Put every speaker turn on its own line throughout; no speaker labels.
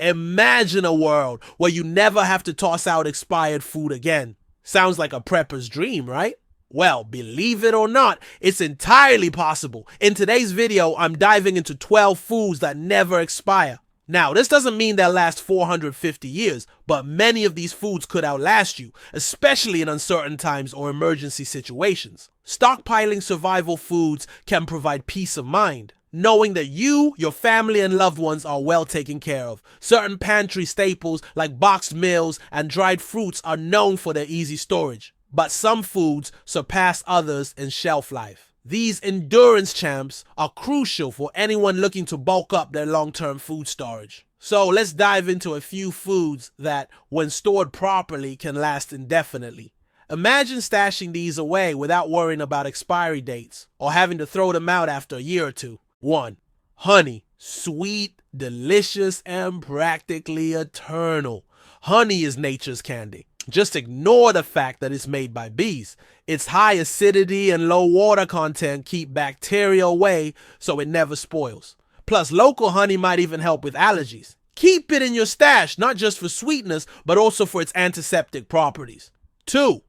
Imagine a world where you never have to toss out expired food again. Sounds like a prepper's dream, right? Well, believe it or not, it's entirely possible. In today's video, I'm diving into 12 foods that never expire. Now, this doesn't mean they'll last 450 years, but many of these foods could outlast you, especially in uncertain times or emergency situations. Stockpiling survival foods can provide peace of mind, knowing that you, your family, and loved ones are well taken care of. Certain pantry staples like boxed meals and dried fruits are known for their easy storage, but some foods surpass others in shelf life. These endurance champs are crucial for anyone looking to bulk up their long-term food storage. So let's dive into a few foods that, when stored properly, can last indefinitely. Imagine stashing these away without worrying about expiry dates or having to throw them out after a year or two. 1. Honey. Sweet, delicious, and practically eternal. Honey is nature's candy. Just ignore the fact that it's made by bees. Its high acidity and low water content keep bacteria away so it never spoils. Plus, local honey might even help with allergies. Keep it in your stash, not just for sweetness, but also for its antiseptic properties. 2.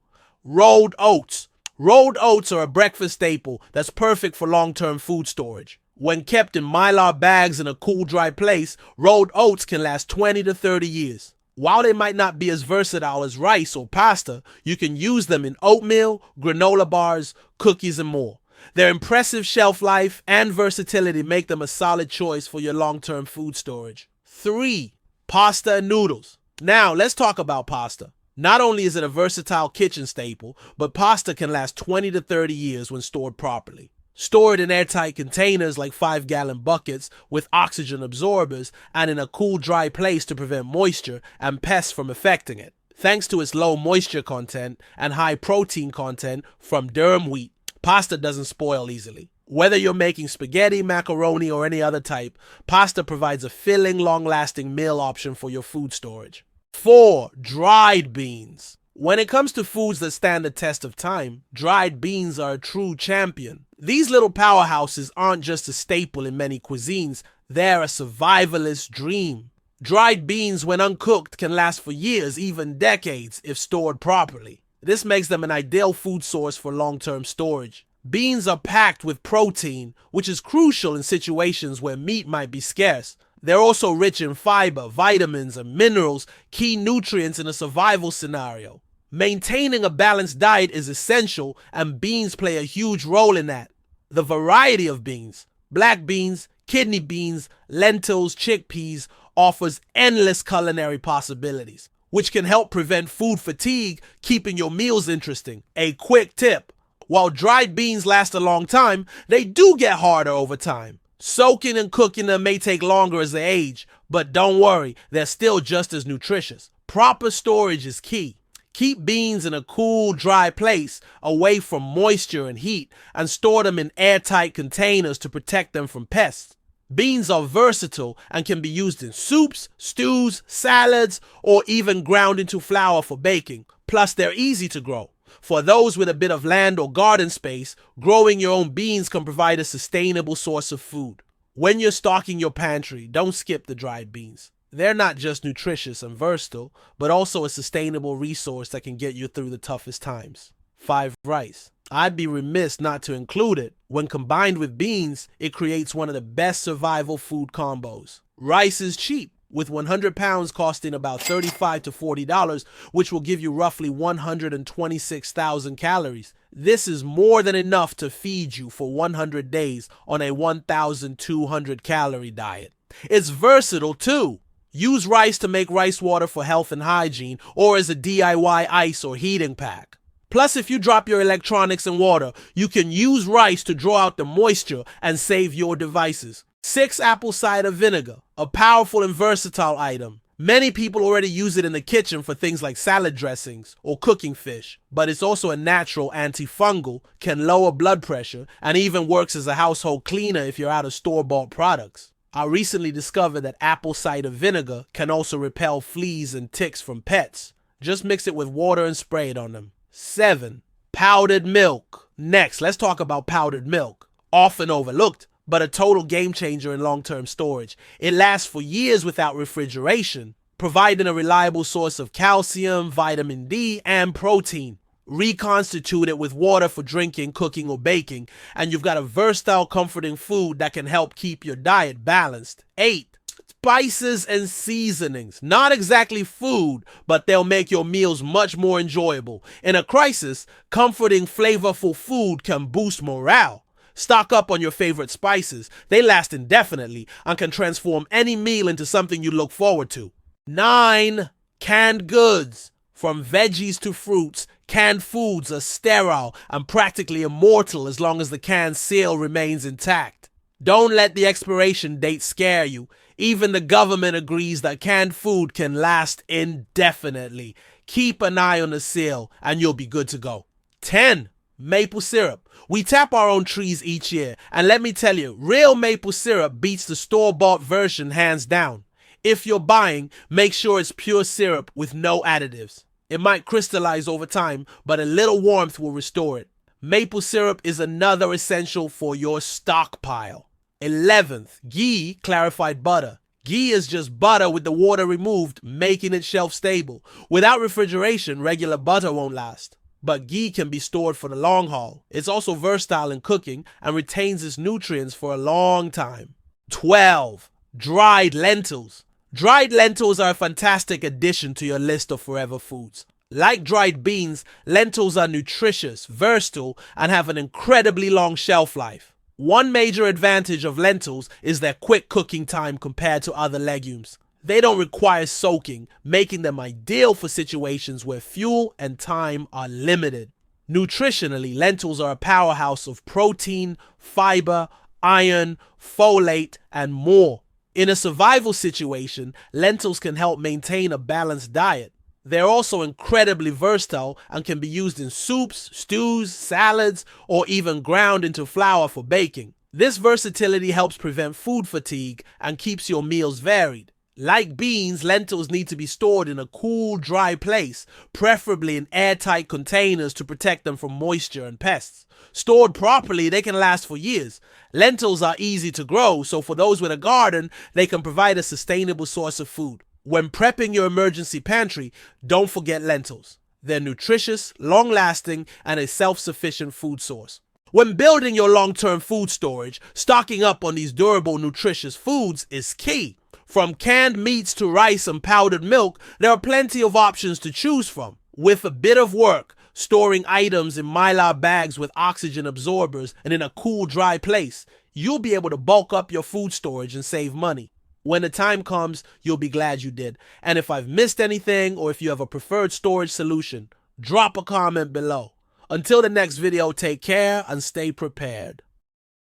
Rolled oats. Rolled oats are a breakfast staple that's perfect for long-term food storage. When kept in Mylar bags in a cool, dry place, rolled oats can last 20 to 30 years. While they might not be as versatile as rice or pasta, you can use them in oatmeal, granola bars, cookies, and more. Their impressive shelf life and versatility make them a solid choice for your long-term food storage. 3. Pasta and noodles. Now, let's talk about pasta. Not only is it a versatile kitchen staple, but pasta can last 20 to 30 years when stored properly. Store it in airtight containers like 5-gallon buckets with oxygen absorbers and in a cool, dry place to prevent moisture and pests from affecting it. Thanks to its low moisture content and high protein content from durum wheat, pasta doesn't spoil easily. Whether you're making spaghetti, macaroni, or any other type, pasta provides a filling, long-lasting meal option for your food storage. 4. Dried beans. When it comes to foods that stand the test of time, dried beans are a true champion. These little powerhouses aren't just a staple in many cuisines, they're a survivalist dream. Dried beans, when uncooked, can last for years, even decades, if stored properly. This makes them an ideal food source for long-term storage. Beans are packed with protein, which is crucial in situations where meat might be scarce. They're also rich in fiber, vitamins, and minerals, key nutrients in a survival scenario. Maintaining a balanced diet is essential, and beans play a huge role in that. The variety of beans, black beans, kidney beans, lentils, chickpeas, offers endless culinary possibilities, which can help prevent food fatigue, keeping your meals interesting. A quick tip: while dried beans last a long time, they do get harder over time. Soaking and cooking them may take longer as they age, but don't worry, they're still just as nutritious. Proper storage is key. Keep beans in a cool, dry place away from moisture and heat, and store them in airtight containers to protect them from pests. Beans are versatile and can be used in soups, stews, salads, or even ground into flour for baking. Plus, they're easy to grow. For those with a bit of land or garden space, growing your own beans can provide a sustainable source of food. When you're stocking your pantry, don't skip the dried beans. They're not just nutritious and versatile, but also a sustainable resource that can get you through the toughest times. 5. Rice. I'd be remiss not to include it. When combined with beans, it creates one of the best survival food combos. Rice is cheap, with 100 pounds costing about $35 to $40, which will give you roughly 126,000 calories. This is more than enough to feed you for 100 days on a 1,200 calorie diet. It's versatile too. Use rice to make rice water for health and hygiene, or as a DIY ice or heating pack. Plus, if you drop your electronics in water, you can use rice to draw out the moisture and save your devices. 6. Apple cider vinegar, a powerful and versatile item. Many people already use it in the kitchen for things like salad dressings or cooking fish, but it's also a natural antifungal, can lower blood pressure, and even works as a household cleaner if you're out of store-bought products. I recently discovered that apple cider vinegar can also repel fleas and ticks from pets. Just mix it with water and spray it on them. 7. Powdered milk. Next, let's talk about powdered milk. Often overlooked, but a total game changer in long-term storage. It lasts for years without refrigeration, providing a reliable source of calcium, vitamin D, and protein. Reconstitute it with water for drinking, cooking, or baking, and you've got a versatile, comforting food that can help keep your diet balanced. 8. Spices and seasonings. Not exactly food, but they'll make your meals much more enjoyable. In a crisis, comforting, flavorful food can boost morale. Stock up on your favorite spices. They last indefinitely and can transform any meal into something you look forward to. 9. Canned goods. From veggies to fruits, canned foods are sterile and practically immortal as long as the can seal remains intact. Don't let the expiration date scare you. Even the government agrees that canned food can last indefinitely. Keep an eye on the seal and you'll be good to go. 10. Maple syrup. We tap our own trees each year, and let me tell you, real maple syrup beats the store-bought version hands down. If you're buying, make sure it's pure syrup with no additives. It might crystallize over time, but a little warmth will restore it. Maple syrup is another essential for your stockpile. 11th, ghee, clarified butter. Ghee is just butter with the water removed, making it shelf stable. Without refrigeration, regular butter won't last. But ghee can be stored for the long haul. It's also versatile in cooking and retains its nutrients for a long time. 12. Dried lentils. Dried lentils are a fantastic addition to your list of forever foods. Like dried beans, lentils are nutritious, versatile, and have an incredibly long shelf life. One major advantage of lentils is their quick cooking time compared to other legumes. They don't require soaking, making them ideal for situations where fuel and time are limited. Nutritionally, lentils are a powerhouse of protein, fiber, iron, folate, and more. In a survival situation, lentils can help maintain a balanced diet. They're also incredibly versatile and can be used in soups, stews, salads, or even ground into flour for baking. This versatility helps prevent food fatigue and keeps your meals varied. Like beans, lentils need to be stored in a cool, dry place, preferably in airtight containers to protect them from moisture and pests. Stored properly, they can last for years. Lentils are easy to grow, so for those with a garden, they can provide a sustainable source of food. When prepping your emergency pantry, don't forget lentils. They're nutritious, long-lasting, and a self-sufficient food source. When building your long-term food storage, stocking up on these durable, nutritious foods is key. From canned meats to rice and powdered milk, there are plenty of options to choose from. With a bit of work, storing items in Mylar bags with oxygen absorbers and in a cool, dry place, you'll be able to bulk up your food storage and save money. When the time comes, you'll be glad you did. And if I've missed anything or if you have a preferred storage solution, drop a comment below. Until the next video, take care and stay prepared.